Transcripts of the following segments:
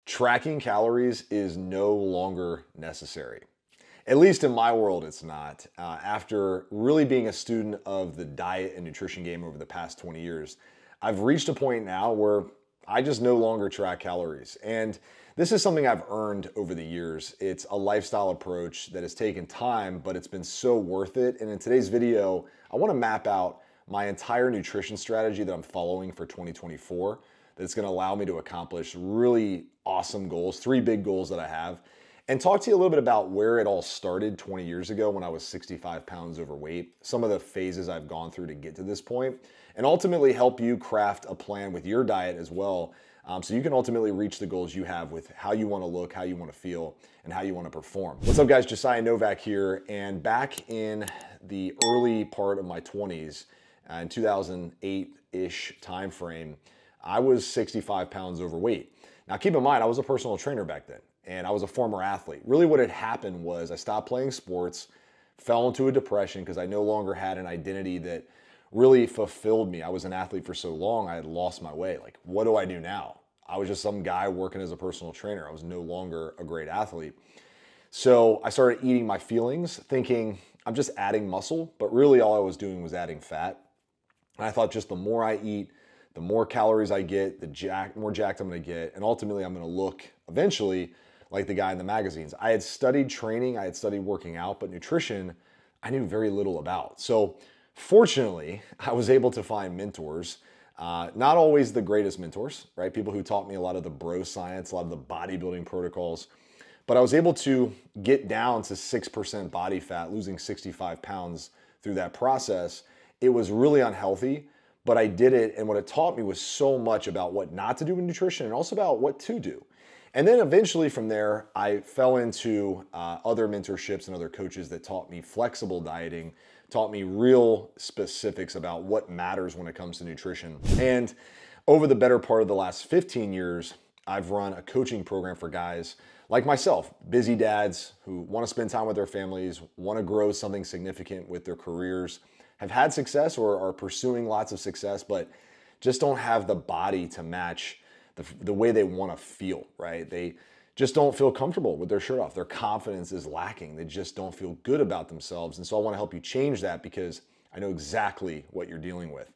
Tracking calories is no longer necessary. At least in my world, it's not. After really being a student of the diet and nutrition game over the past 20 years, I've reached a point now where I just no longer track calories. And this is something I've earned over the years. It's a lifestyle approach that has taken time, but it's been so worth it. And in today's video, I want to map out my entire nutrition strategy that I'm following for 2024 that's going to allow me to accomplish really awesome goals, 3 big goals that I have, and talk to you a little bit about where it all started 20 years ago when I was 65 pounds overweight, some of the phases I've gone through to get to this point, and ultimately help you craft a plan with your diet as well, so you can ultimately reach the goals you have with how you want to look, how you want to feel, and how you want to perform. What's up, guys? Josiah Novak here, and back in the early part of my 20s, in 2008-ish time frame, I was 65 pounds overweight. Now keep in mind, I was a personal trainer back then, and I was a former athlete. Really what had happened was I stopped playing sports, fell into a depression because I no longer had an identity that really fulfilled me. I was an athlete for so long, I had lost my way. Like, what do I do now? I was just some guy working as a personal trainer. I was no longer a great athlete. So I started eating my feelings, thinking I'm just adding muscle, but really all I was doing was adding fat. And I thought just the more I eat, the more calories I get, the more jacked I'm gonna get, and ultimately I'm gonna look eventually like the guy in the magazines. I had studied training, I had studied working out, but nutrition, I knew very little about. So fortunately, I was able to find mentors, not always the greatest mentors, right? People who taught me a lot of the bro science, a lot of the bodybuilding protocols, but I was able to get down to 6% body fat, losing 65 pounds through that process. It was really unhealthy, but I did it, and what it taught me was so much about what not to do with nutrition and also about what to do. And then eventually from there, I fell into other mentorships and other coaches that taught me flexible dieting, taught me real specifics about what matters when it comes to nutrition. And over the better part of the last 15 years, I've run a coaching program for guys like myself, busy dads who want to spend time with their families, want to grow something significant with their careers, have had success or are pursuing lots of success, but just don't have the body to match the way they want to feel, right? They just don't feel comfortable with their shirt off. Their confidence is lacking. They just don't feel good about themselves. And so I want to help you change that because I know exactly what you're dealing with.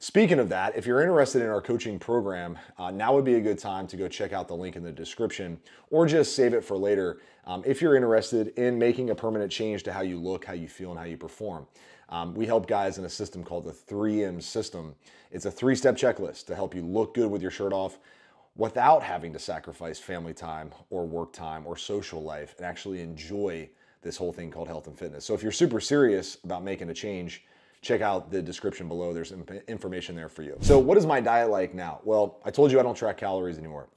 Speaking of that, if you're interested in our coaching program, now would be a good time to go check out the link in the description or just save it for later if you're interested in making a permanent change to how you look, how you feel, and how you perform. We help guys in a system called the 3M system. It's a 3-step checklist to help you look good with your shirt off without having to sacrifice family time or work time or social life and actually enjoy this whole thing called health and fitness. So if you're super serious about making a change, check out the description below. There's information there for you. So what is my diet like now? Well, I told you I don't track calories anymore.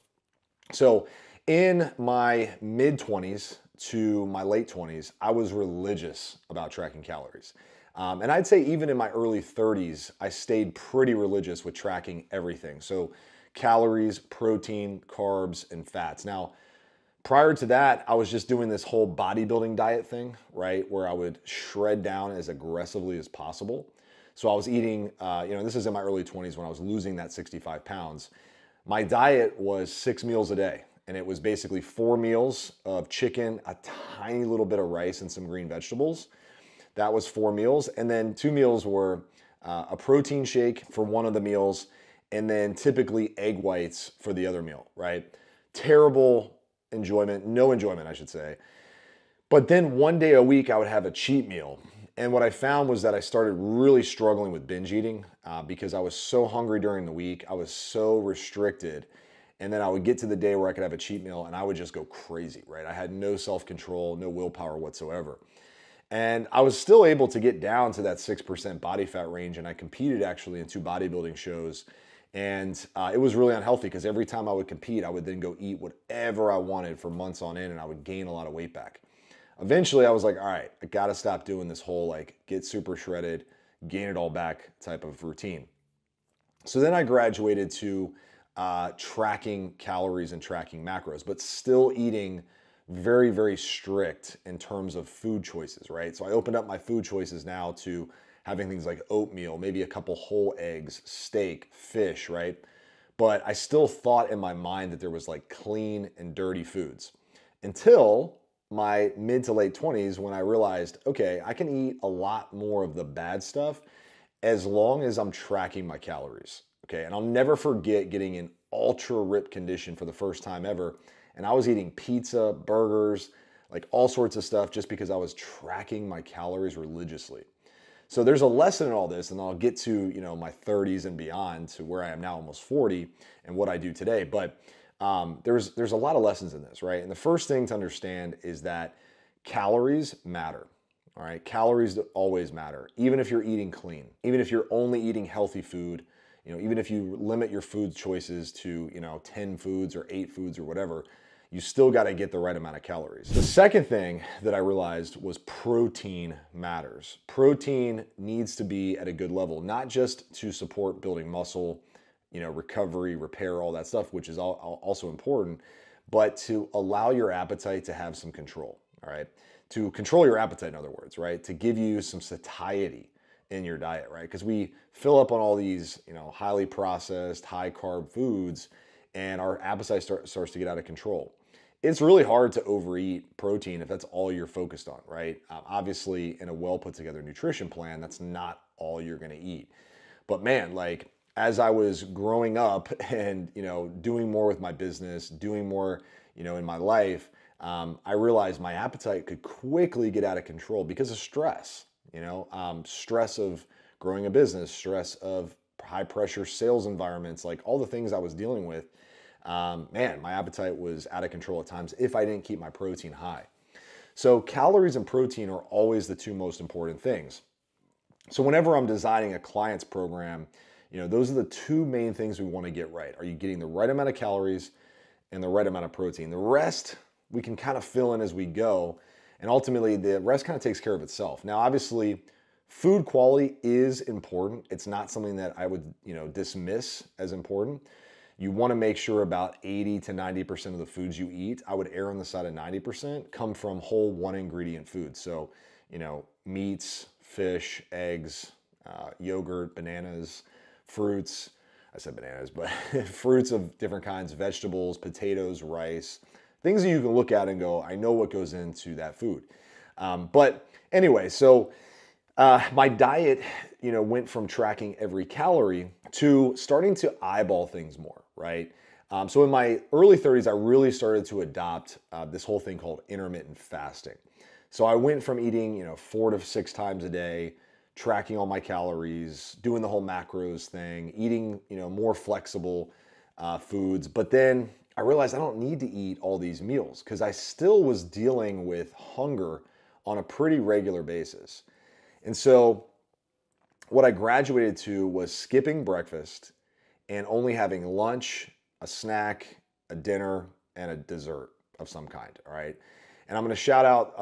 So in my mid-20s to my late 20s, I was religious about tracking calories. And I'd say even in my early 30s, I stayed pretty religious with tracking everything. So calories, protein, carbs, and fats. Now, prior to that, I was just doing this whole bodybuilding diet thing, right? Where I would shred down as aggressively as possible. So I was eating, this is in my early 20s when I was losing that 65 pounds. My diet was 6 meals a day. And it was basically 4 meals of chicken, a tiny little bit of rice, and some green vegetables. That was 4 meals. And then 2 meals were a protein shake for one of the meals, and then typically egg whites for the other meal, right? Terrible enjoyment, no enjoyment, I should say. But then one day a week, I would have a cheat meal. And what I found was that I started really struggling with binge eating because I was so hungry during the week. I was so restricted. And then I would get to the day where I could have a cheat meal and I would just go crazy, right? I had no self-control, no willpower whatsoever. And I was still able to get down to that 6% body fat range, and I competed actually in 2 bodybuilding shows. And it was really unhealthy because every time I would compete, I would then go eat whatever I wanted for months on end, and I would gain a lot of weight back. Eventually, I was like, all right, I gotta stop doing this whole like get super shredded, gain it all back type of routine. So then I graduated to tracking calories and tracking macros, but still eating very, very strict in terms of food choices, right? So I opened up my food choices now to having things like oatmeal, maybe a couple whole eggs, steak, fish, right? but I still thought in my mind that there was like clean and dirty foods until my mid to late 20s when I realized, okay, I can eat a lot more of the bad stuff as long as I'm tracking my calories. Okay, and I'll never forget getting in ultra ripped condition for the first time ever. And I was eating pizza, burgers, like all sorts of stuff just because I was tracking my calories religiously. So there's a lesson in all this, and I'll get to, my 30s and beyond to where I am now, almost 40, and what I do today. But there's a lot of lessons in this, right? And the first thing to understand is that calories matter. All right, calories always matter, even if you're eating clean, even if you're only eating healthy food, even if you limit your food choices to, 10 foods or 8 foods or whatever, you still got to get the right amount of calories. The second thing that I realized was protein matters. Protein needs to be at a good level, not just to support building muscle, recovery, repair, all that stuff, which is also important, but to allow your appetite to have some control, all right? To control your appetite, in other words, right? To give you some satiety in your diet, right? Because we fill up on all these, highly processed, high carb foods, and our appetite starts to get out of control. It's really hard to overeat protein if that's all you're focused on, right? Obviously, in a well put together nutrition plan, that's not all you're gonna eat. But man, like as I was growing up and, doing more with my business, doing more, in my life, I realized my appetite could quickly get out of control because of stress, stress of growing a business, stress of high pressure sales environments, like all the things I was dealing with. Man, my appetite was out of control at times if I didn't keep my protein high. So calories and protein are always the two most important things. So whenever I'm designing a client's program, those are the two main things we want to get right. Are you getting the right amount of calories and the right amount of protein? The rest we can kind of fill in as we go, and ultimately the rest kind of takes care of itself. Now, obviously, food quality is important. It's not something that I would, dismiss as important. You want to make sure about 80 to 90% of the foods you eat, I would err on the side of 90%, come from whole one ingredient foods. So, meats, fish, eggs, yogurt, bananas, fruits. I said bananas, but fruits of different kinds, vegetables, potatoes, rice, things that you can look at and go, I know what goes into that food. But anyway, so my diet, went from tracking every calorie to starting to eyeball things more, right? So in my early 30s, I really started to adopt this whole thing called intermittent fasting. So I went from eating, 4 to 6 times a day, tracking all my calories, doing the whole macros thing, eating, more flexible foods. But then I realized I don't need to eat all these meals because I still was dealing with hunger on a pretty regular basis. And so what I graduated to was skipping breakfast and only having lunch, a snack, a dinner, and a dessert of some kind, all right? And I'm gonna shout out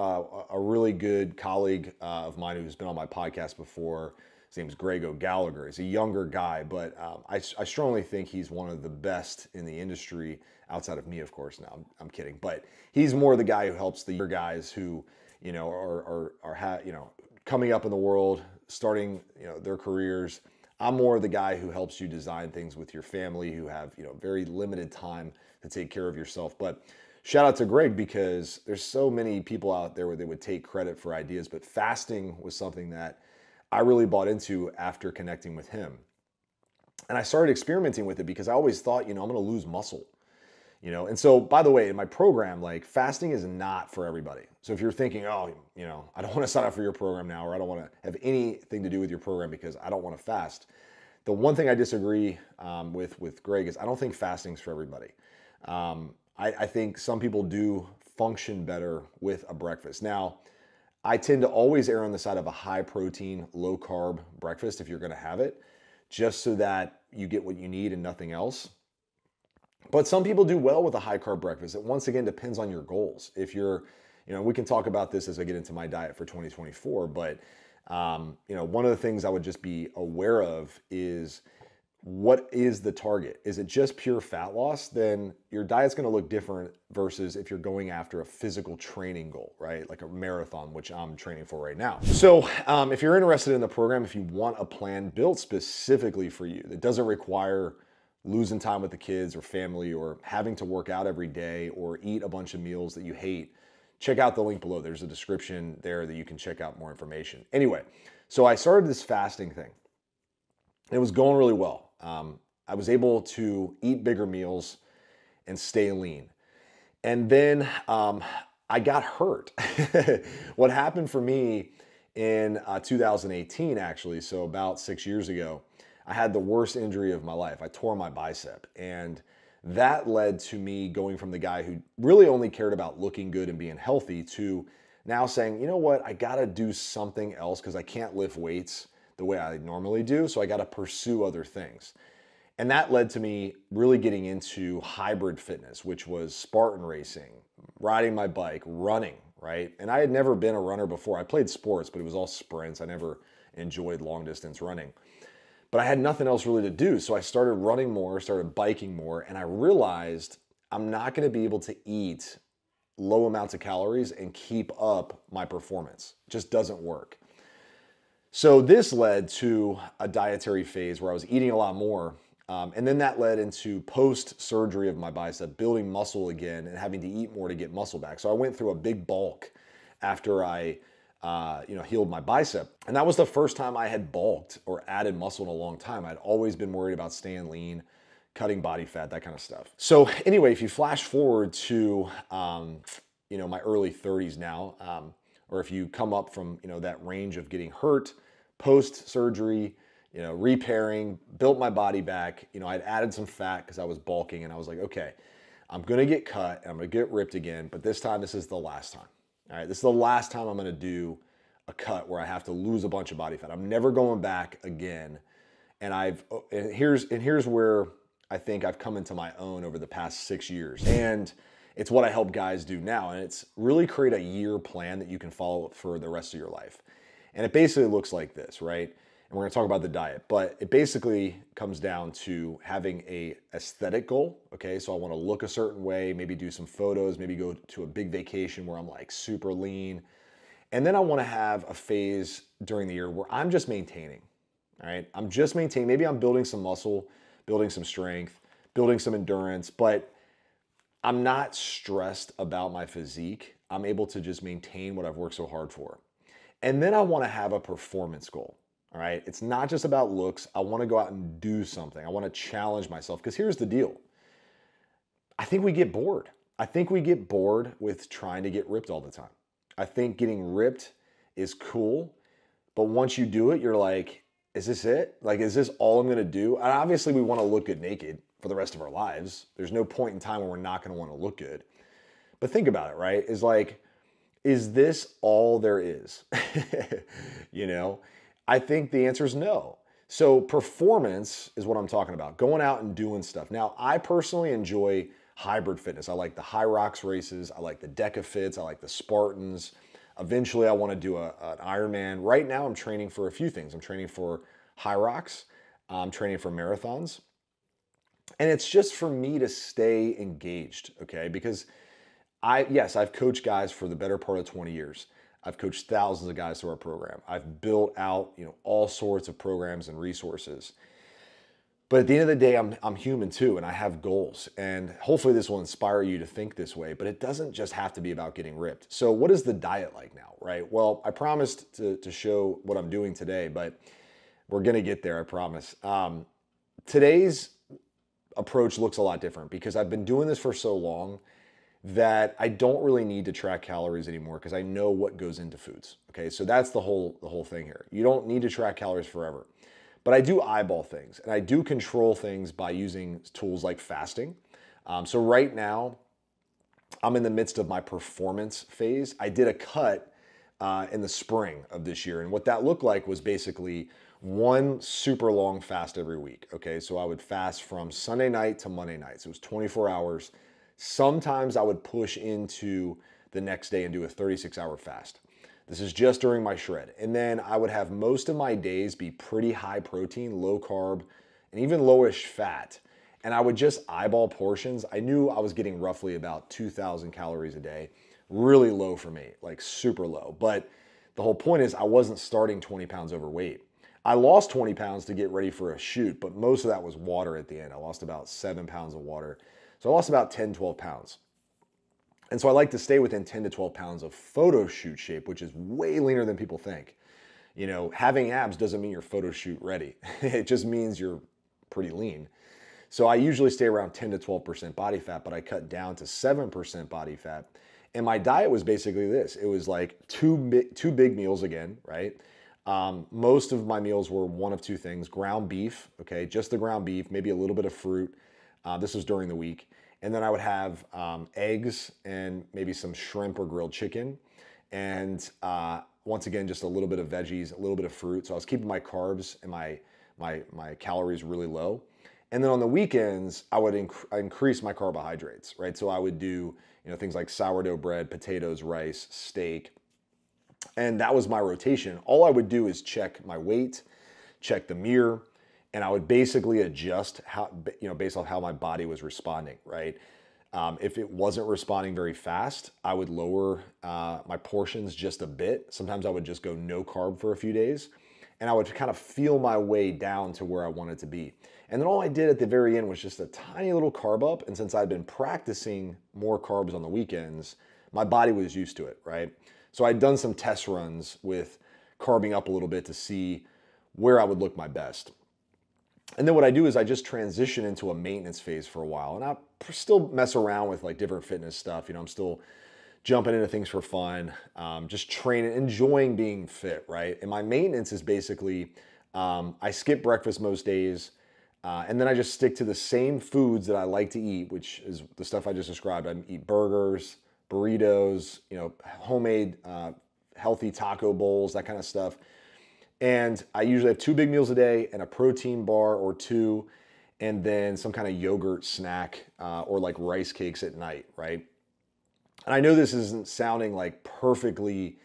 a really good colleague of mine who's been on my podcast before. His name's Grego Gallagher. He's a younger guy, but I strongly think he's one of the best in the industry outside of me, of course. No, I'm kidding. But he's more the guy who helps the younger guys who, are coming up in the world, starting, their careers. I'm more the guy who helps you design things with your family who have, very limited time to take care of yourself. But shout out to Greg because there's so many people out there where they would take credit for ideas, but fasting was something that I really bought into after connecting with him. And I started experimenting with it because I always thought, I'm going to lose muscle. And so, by the way, in my program, like fasting is not for everybody. So if you're thinking, oh, I don't want to sign up for your program now, or I don't want to have anything to do with your program because I don't want to fast. The one thing I disagree with Greg is I don't think fasting's for everybody. I think some people do function better with a breakfast. Now, I tend to always err on the side of a high protein, low carb breakfast if you're going to have it, just so that you get what you need and nothing else. But some people do well with a high carb breakfast. It once again depends on your goals. If you're, we can talk about this as I get into my diet for 2024, but one of the things I would just be aware of is what is the target? Is it just pure fat loss? Then your diet's going to look different versus if you're going after a physical training goal, right? Like a marathon, which I'm training for right now. So if you're interested in the program, if you want a plan built specifically for you that doesn't require losing time with the kids or family, or having to work out every day or eat a bunch of meals that you hate, check out the link below. There's a description there that you can check out more information. Anyway, so I started this fasting thing. It was going really well. I was able to eat bigger meals and stay lean. And then I got hurt. What happened for me in 2018, actually, so about 6 years ago, I had the worst injury of my life. I tore my bicep. And that led to me going from the guy who really only cared about looking good and being healthy to now saying, you know what, I gotta do something else because I can't lift weights the way I normally do. So I gotta pursue other things. And that led to me really getting into hybrid fitness, which was Spartan racing, riding my bike, running, right? And I had never been a runner before. I played sports, but it was all sprints. I never enjoyed long distance running. But I had nothing else really to do. So I started running more, started biking more, and I realized I'm not gonna be able to eat low amounts of calories and keep up my performance. It just doesn't work. So this led to a dietary phase where I was eating a lot more. And then that led into post-surgery of my bicep, building muscle again and having to eat more to get muscle back. So I went through a big bulk after I healed my bicep. And that was the first time I had bulked or added muscle in a long time. I'd always been worried about staying lean, cutting body fat, that kind of stuff. So anyway, if you flash forward to, my early 30s now, or if you come up from, that range of getting hurt, post-surgery, repairing, built my body back, I'd added some fat because I was bulking and I was like, okay, I'm going to get cut and I'm going to get ripped again, but this is the last time. All right, this is the last time I'm going to do a cut where I have to lose a bunch of body fat. I'm never going back again. And here's where I think I've come into my own over the past 6 years. And it's what I help guys do now. And it's really create a year plan that you can follow for the rest of your life. And it basically looks like this, right? And we're going to talk about the diet, but it basically comes down to having a aesthetic goal. Okay. So I want to look a certain way, maybe do some photos, maybe go to a big vacation where I'm like super lean. And then I want to have a phase during the year where I'm just maintaining. All right. I'm just maintaining. Maybe I'm building some muscle, building some strength, building some endurance, but I'm not stressed about my physique. I'm able to just maintain what I've worked so hard for. And then I want to have a performance goal. All right. It's not just about looks. I want to go out and do something. I want to challenge myself because here's the deal. I think we get bored. I think we get bored with trying to get ripped all the time. I think getting ripped is cool, but once you do it, you're like, is this it? Like, is this all I'm going to do? And obviously we want to look good naked for the rest of our lives. There's no point in time where we're not going to want to look good. But think about it, right? Is like, is this all there is? I think the answer is no. So performance is what I'm talking about, going out and doing stuff. Now, I personally enjoy hybrid fitness. I like the High Rocks races. I like the Deca Fits. I like the Spartans. Eventually, I want to do an Ironman. Right now, I'm training for a few things. I'm training for High Rocks. I'm training for marathons. And it's just for me to stay engaged, okay? Because I've coached guys for the better part of 20 years. I've coached thousands of guys through our program. I've built out, all sorts of programs and resources. But at the end of the day, I'm human too, and I have goals. And hopefully this will inspire you to think this way, but it doesn't just have to be about getting ripped. So what is the diet like now, right? Well, I promised to show what I'm doing today, but we're gonna get there, I promise. Today's approach looks a lot different because I've been doing this for so long that I don't really need to track calories anymore because I know what goes into foods. Okay, so that's the whole thing here. You don't need to track calories forever. But I do eyeball things and I do control things by using tools like fasting. So right now, I'm in the midst of my performance phase. I did a cut in the spring of this year. And what that looked like was basically one super long fast every week. Okay, so I would fast from Sunday night to Monday night. So it was 24 hours. Sometimes I would push into the next day and do a 36-hour fast. This is just during my shred. And then I would have most of my days be pretty high protein, low carb, and even lowish fat. And I would just eyeball portions. I knew I was getting roughly about 2,000 calories a day. Really low for me, like super low. But the whole point is I wasn't starting 20 pounds overweight. I lost 20 pounds to get ready for a shoot, but most of that was water at the end. I lost about 7 pounds of water. So I lost about 10, 12 pounds. And so I like to stay within 10 to 12 pounds of photo shoot shape, which is way leaner than people think. You know, having abs doesn't mean you're photo shoot ready. It just means you're pretty lean. So I usually stay around 10 to 12% body fat, but I cut down to 7% body fat. And my diet was basically this. It was like two big meals again, right? Most of my meals were one of two things: ground beef, okay, just the ground beef, maybe a little bit of fruit. This was during the week. And then I would have eggs and maybe some shrimp or grilled chicken. And once again, just a little bit of veggies, a little bit of fruit. So I was keeping my carbs and my calories really low. And then on the weekends, I would increase my carbohydrates, right? So I would do, you know, things like sourdough bread, potatoes, rice, steak. And that was my rotation. All I would do is check my weight, check the mirror, and I would basically adjust how, you know, based on how my body was responding, right? If it wasn't responding very fast, I would lower my portions just a bit. Sometimes I would just go no carb for a few days, and I would kind of feel my way down to where I wanted to be. And then all I did at the very end was just a tiny little carb up. And since I'd been practicing more carbs on the weekends, my body was used to it, right? So I'd done some test runs with carbing up a little bit to see where I would look my best. And then what I do is I just transition into a maintenance phase for a while. And I still mess around with like different fitness stuff. You know, I'm still jumping into things for fun, just training, enjoying being fit, right? And my maintenance is basically, I skip breakfast most days, and then I just stick to the same foods that I like to eat, which is the stuff I just described. I eat burgers, burritos, you know, homemade healthy taco bowls, that kind of stuff. And I usually have 2 big meals a day and a protein bar or 2, and then some kind of yogurt snack or like rice cakes at night, right? And I know this isn't sounding like perfectly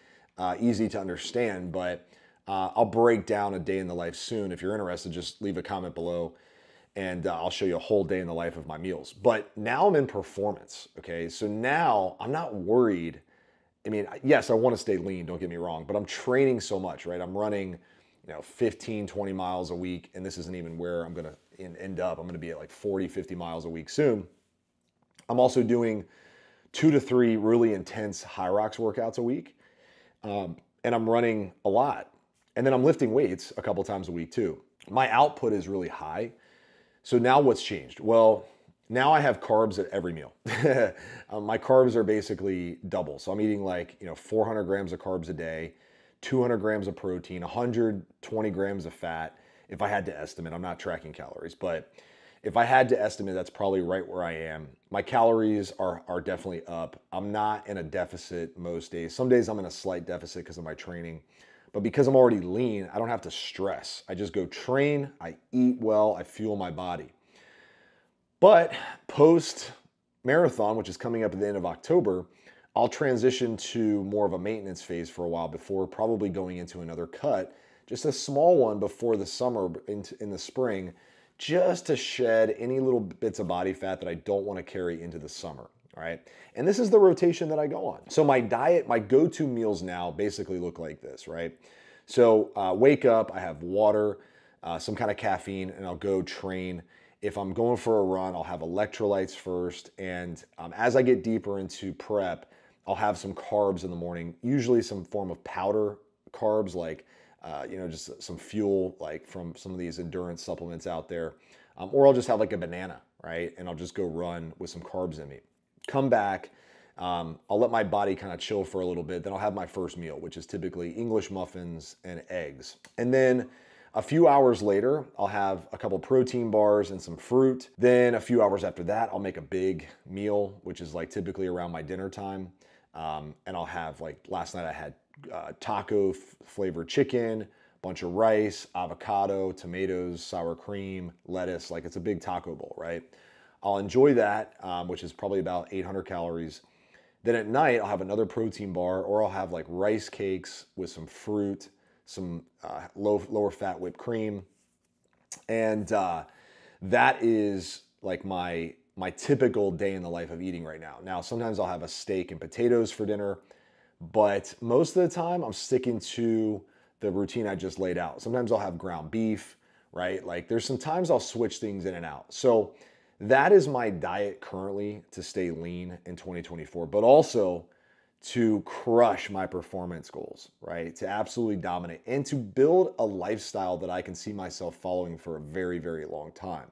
easy to understand, but I'll break down a day in the life soon. If you're interested, just leave a comment below and I'll show you a whole day in the life of my meals. But now I'm in performance, okay? So now I'm not worried. I mean, yes, I want to stay lean, don't get me wrong, but I'm training so much, right? I'm running, you know, 15, 20 miles a week, and this isn't even where I'm going to end up. I'm going to be at like 40, 50 miles a week soon. I'm also doing 2 to 3 really intense high rocks workouts a week. And I'm running a lot. And then I'm lifting weights a couple times a week too. My output is really high. So now what's changed? Well, now I have carbs at every meal. My carbs are basically double. So I'm eating like, you know, 400 grams of carbs a day, 200 grams of protein, 120 grams of fat. If I had to estimate, I'm not tracking calories, but if I had to estimate, that's probably right where I am. My calories are definitely up. I'm not in a deficit most days. Some days I'm in a slight deficit because of my training. But because I'm already lean, I don't have to stress. I just go train, I eat well, I fuel my body. But post marathon, which is coming up at the end of October, I'll transition to more of a maintenance phase for a while before probably going into another cut, just a small one before the summer, in the spring, just to shed any little bits of body fat that I don't want to carry into the summer. All right. And this is the rotation that I go on. So my diet, my go-to meals now basically look like this, right? So wake up, I have water, some kind of caffeine, and I'll go train. If I'm going for a run, I'll have electrolytes first. And as I get deeper into prep, I'll have some carbs in the morning, usually some form of powder carbs, like, you know, just some fuel, like from some of these endurance supplements out there. Or I'll just have like a banana, right? And I'll just go run with some carbs in me. Come back, I'll let my body kind of chill for a little bit. Then I'll have my first meal, which is typically English muffins and eggs. And then a few hours later, I'll have a couple protein bars and some fruit. Then a few hours after that, I'll make a big meal, which is like typically around my dinner time. And I'll have, like last night I had taco flavored chicken, bunch of rice, avocado, tomatoes, sour cream, lettuce. Like it's a big taco bowl, right? I'll enjoy that, which is probably about 800 calories. Then at night, I'll have another protein bar, or I'll have like rice cakes with some fruit, some lower fat whipped cream. And that is like my typical day in the life of eating right now. Now, sometimes I'll have a steak and potatoes for dinner, but most of the time I'm sticking to the routine I just laid out. Sometimes I'll have ground beef, right? Like there's some times I'll switch things in and out. So that is my diet currently to stay lean in 2024, but also to crush my performance goals, right? To absolutely dominate and to build a lifestyle that I can see myself following for a very, very long time.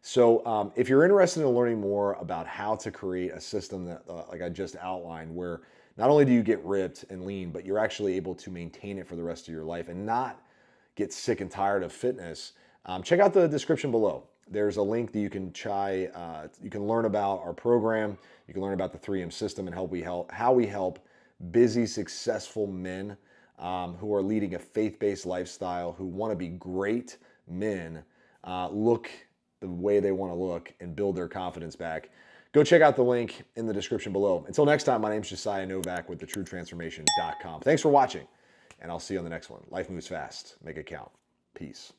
So if you're interested in learning more about how to create a system that, like I just outlined, where not only do you get ripped and lean, but you're actually able to maintain it for the rest of your life and not get sick and tired of fitness, check out the description below. There's a link that you can you can learn about our program. You can learn about the 3M system and how we help busy, successful men who are leading a faith-based lifestyle, who want to be great men, look the way they want to look and build their confidence back. Go check out the link in the description below. Until next time, my name is Josiah Novak with thetruetransformation.com. Thanks for watching, and I'll see you on the next one. Life moves fast. Make it count. Peace.